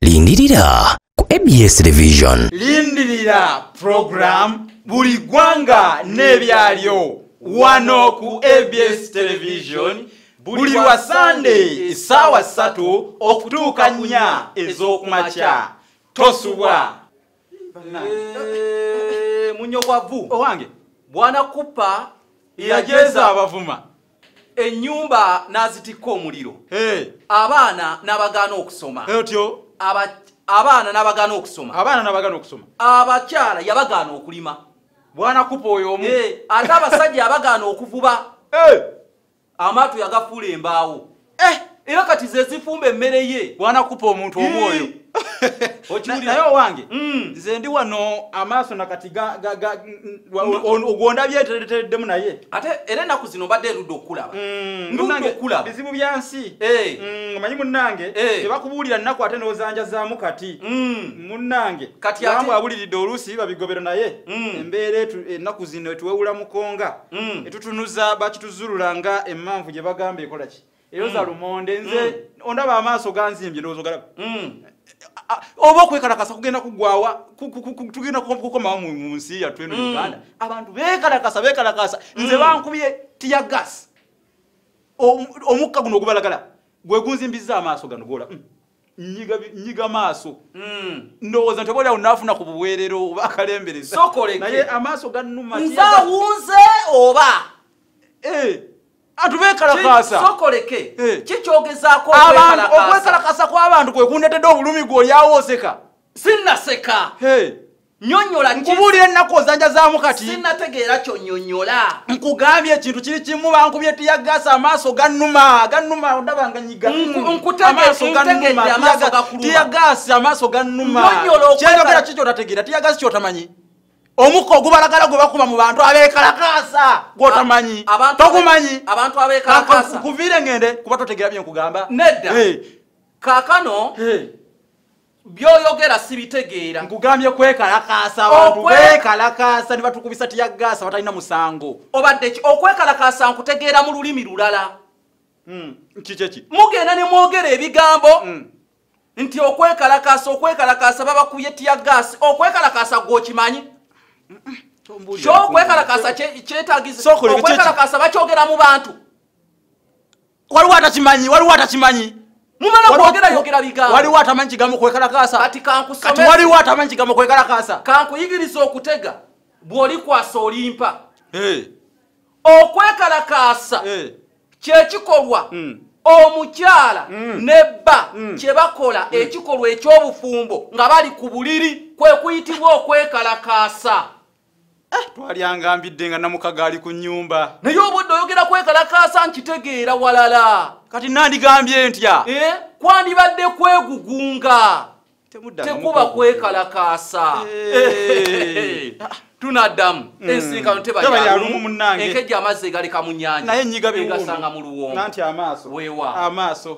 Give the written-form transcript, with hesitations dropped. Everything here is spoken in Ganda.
Lindirira ku ABS Television. Lindirira program buli gwanga n'ebyalyo wano ku ABS Television buli wa Sunday essaawa 3 okutuuka 4 ez'okumakya. Tosubwa. Munyogwavu Owange bwana kupa yajeza abavuma. Ennyumba nazitika omuliro. Abaana n'abagaana okusoma. Etyo abaana n'abagaana okusoma. abaana n'abagaana okusoma. Abakyala yabagaana okulima. Bwana kupa oyo omu. Ate abasajja yabagaana okuvuba. Amatu yagafuula embaawo. Era kati ze zifumba emmere ye. Bwana kupa omuntu omu oyo. Naye owange nze ndi wano amaaso nakati ogonda byetereddemu naye. Ate era ennaku zino mbadde erudde okulaba. Ndudde okulaba. Bizibu bya nsi. Omanyi munnange tebakubuulira nnaku ate n'ozanjazaamu kati. Munnange kati ate abuliridde oluusi babigobera naye. Embeera ennaku zino tuwewula mukonga. Etutunuza bakituzulula nga emmanvu gye bagamba ekola ki. Eyoza lumonde nze ondaba amaaso ganzimbye ndowooza galaba. Oba okwekalakasa kugenda kugwawa tugenda kukomawo mu nsi yattu eno Uganda. Abantu bekalakasa nze bankubye tiya gas. Omukka guno ogubalagala gwe gunzimbiza amaaso gano gola nyiga maaso. Ndowooza nti oboolyawo naafuna ku buweerero oba akalembereza. Naye amaaso gannuma nzawunze oba atubekalakasa sokoleke kikyogezaako okwekalakasa kw'abantu kwe kundetedde obulumi gw'olyawooseka. Sinnaseka nyonnyola nkubuulira ennaku ozanjazaamu kati sinnategeera kyonnyonnyola. Nkugambye ekintu kiri kimu bankubye tiyagasa amaaso gannuma ondaba nga nyiga tiyagasi amaaso gannuma. Kyeyogera ki kyotategeera tiyagasi kyotamanyi. Omukka ogubalagala gwe bakuba mu bantu abeekalakasa gw'otamanyi togumanyi. Abantu abeekalakasa kuviire ngende kuba totegeera bye nkugamba. Nedda kaakano byoyogera sibitegeera. Nkugambye kwekalakasa abantu beekalakasa ne batukubisa tiyagasa batalina musango. Obadde okwekalakasa nkutegeera mu lulimi lulala. Kiki mugenda ne mwogera ebigambo nti okwekalakasa babakubye tiyagasi. Okwekalakasa gw'okimanyi? Okwekalakasa kyetaagisa okwekalakasa bakyogera mu bantu. Waliwo atakimanyi. Mumala kwogera yogera bigambo. Waliwo atamanyi kigambo kwekalakasa. Kati waliwo atamanyi kigambo kwekalakasa. Kankuyigiriza okutega bw'oli kwasa olimpa. Okwekalakasa kyekikolwa omukyala nebba kye bakola ekikolwa eky'obufumbo nga bali ku buliri kwe kuyitibwa okwekalakasa. Twalyangambidde nga namukaga ali ku nnyumba. Naye obudde oyogera kwekalakasa nkitegeera walala. Kati nandigambye ntya? Kwandibadde kwegugunga tekuba kwekalakasa. Tunaddamu ensisinkano tebalyalumu munnange enkejja amazzi egaleka mu nnyanja naye nnyiga egasanga mu luwongo. nanti amaaso weewa amaaso